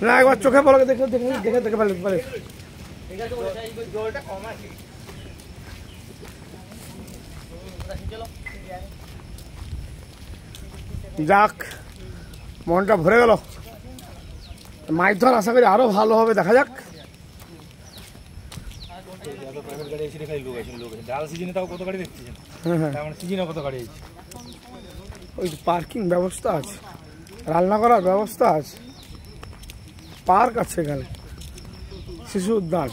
না একবার চোখে বলো দেখে দেখে দেখে দেখে পারে যাক মনটা ভরে গেল। মাছ ধর আশা করি আরো ভালো হবে, দেখা যাক। ওই পার্কিং ব্যবস্থা আছে, রান্না করার ব্যবস্থা আছে, পার্ক আছে এখানে, শিশু উদ্যান।